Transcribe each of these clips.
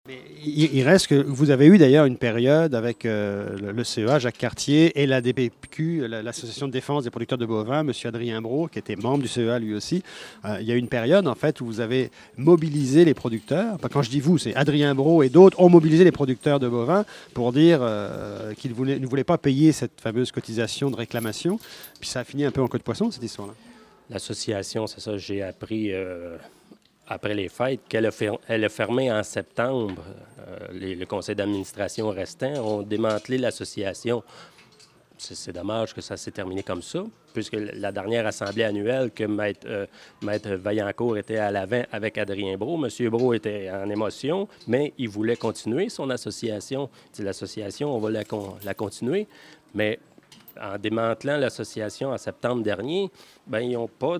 Mais il reste que vous avez eu d'ailleurs une période avec le CEA, Jacques Cartier, et la DPQ, l'Association de défense des producteurs de bovins, M. Adrien Brault, qui était membre du CEA lui aussi. Il y a eu une période en fait où vous avez mobilisé les producteurs. Enfin, quand je dis vous, c'est Adrien Brault et d'autres ont mobilisé les producteurs de bovins pour dire qu'ils ne voulaient pas payer cette fameuse cotisation de réclamation. Puis ça a fini un peu en queue de poisson, cette histoire-là. L'association, c'est ça, j'ai appris après les fêtes elle a fermé en septembre. Le conseil d'administration restant ont démantelé l'association. C'est dommage que ça s'est terminé comme ça, puisque la dernière assemblée annuelle que Maître Vaillancourt était à l'avant avec Adrien Brault, M. Brault était en émotion, mais il voulait continuer son association. L'association, on va la continuer, mais en démantelant l'association en septembre dernier, bien, ils n'ont pas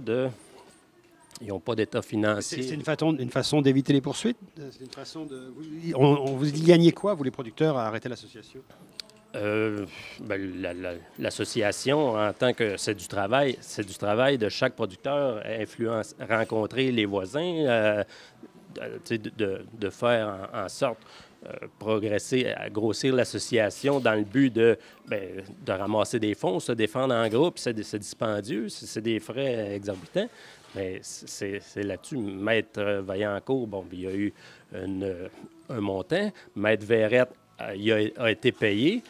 d'état financier. C'est une façon d'éviter les poursuites? C'est une façon de... vous y gagnez quoi, vous les producteurs, à arrêter l'association? L'association, en tant que c'est du travail de chaque producteur, rencontrer les voisins, de faire en sorte progresser, à grossir l'association dans le but de ramasser des fonds, se défendre en groupe, c'est dispendieux, c'est des frais exorbitants. Mais c'est là-dessus. Maître Vaillancourt, bon, il y a eu un montant. Maître Verrette, il a été payé.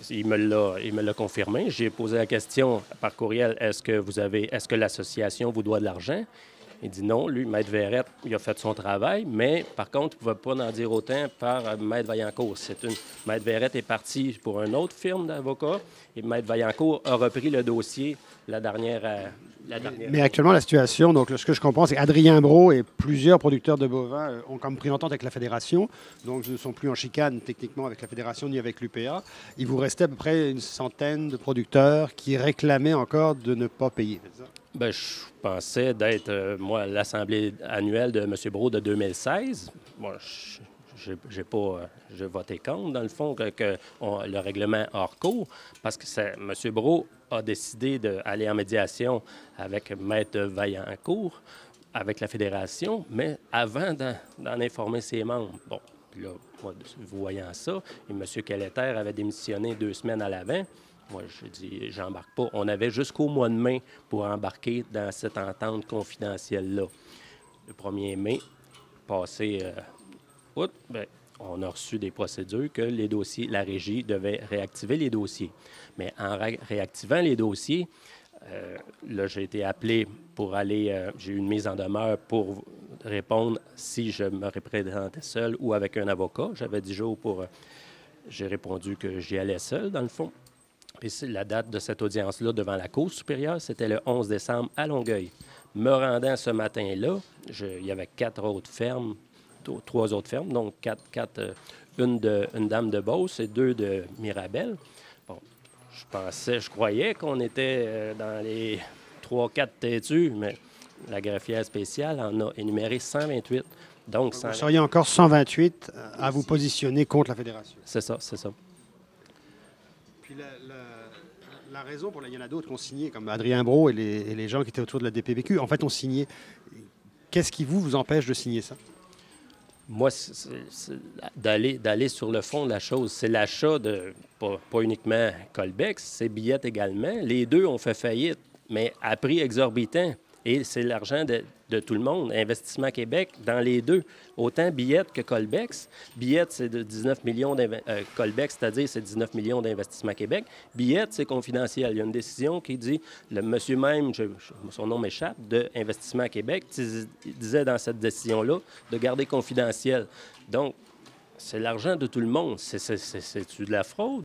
Il me l'a confirmé. J'ai posé la question par courriel, est-ce que l'association vous doit de l'argent? Il dit non. Lui, Maître Verrette, il a fait son travail, mais par contre, il ne pouvait pas en dire autant par Maître Vaillancourt. Maître Verrette est parti pour une autre firme d'avocats et Maître Vaillancourt a repris le dossier la dernière. Mais actuellement, la situation, donc ce que je comprends, c'est qu'Adrien Brault et plusieurs producteurs de bovins ont comme pris entente avec la Fédération, donc ils ne sont plus en chicane techniquement avec la Fédération ni avec l'UPA. Il vous restait à peu près une centaine de producteurs qui réclamaient encore de ne pas payer. Bien, je pensais d'être, moi, à l'Assemblée annuelle de M. Brault de 2016. Moi, j'ai voté contre, dans le fond, le règlement hors cours, parce que M. Brault a décidé d'aller en médiation avec Maître Vaillancourt, avec la Fédération, mais avant d'en informer ses membres. Bon, puis là, moi, voyant ça, et M. Kelleter avait démissionné 2 semaines à l'avant. Moi, j'ai dit, j'embarque pas. On avait jusqu'au mois de mai pour embarquer dans cette entente confidentielle-là. Le 1er mai, passé août, bien, on a reçu des procédures que les dossiers, la régie devait réactiver les dossiers. Mais en réactivant les dossiers, là, j'ai été appelé pour aller, j'ai eu une mise en demeure pour répondre si je me représentais seul ou avec un avocat. J'avais 10 jours pour... j'ai répondu que j'y allais seul, dans le fond. Puis la date de cette audience-là devant la Cour supérieure, c'était le 11 décembre à Longueuil. Me rendant ce matin-là, il y avait 4 autres fermes, 3 autres fermes, donc une dame de Beauce et 2 de Mirabel. Bon, je croyais qu'on était dans les 3-4 têtus, mais la greffière spéciale en a énuméré 128. Donc, vous seriez encore 128 à vous positionner contre la Fédération. C'est ça, c'est ça. Puis la raison pour laquelle il y en a d'autres qui ont signé, comme Adrien Brault et les gens qui étaient autour de la DPVQ, en fait, ont signé. Qu'est-ce qui vous empêche de signer ça? Moi, d'aller sur le fond de la chose. C'est l'achat de, pas uniquement Colbex, c'est Billette également. Les deux ont fait faillite, mais à prix exorbitant. Et c'est l'argent de tout le monde. Investissement Québec, dans les deux. Autant Billette que Colbex. Billette, c'est de 19 millions Colbex, c'est-à-dire c'est 19 millions d'Investissement Québec. Billette, c'est confidentiel. Il y a une décision qui dit, le monsieur même, son nom m'échappe, de Investissement Québec, disait dans cette décision-là de garder confidentiel. Donc, c'est l'argent de tout le monde. C'est de la fraude.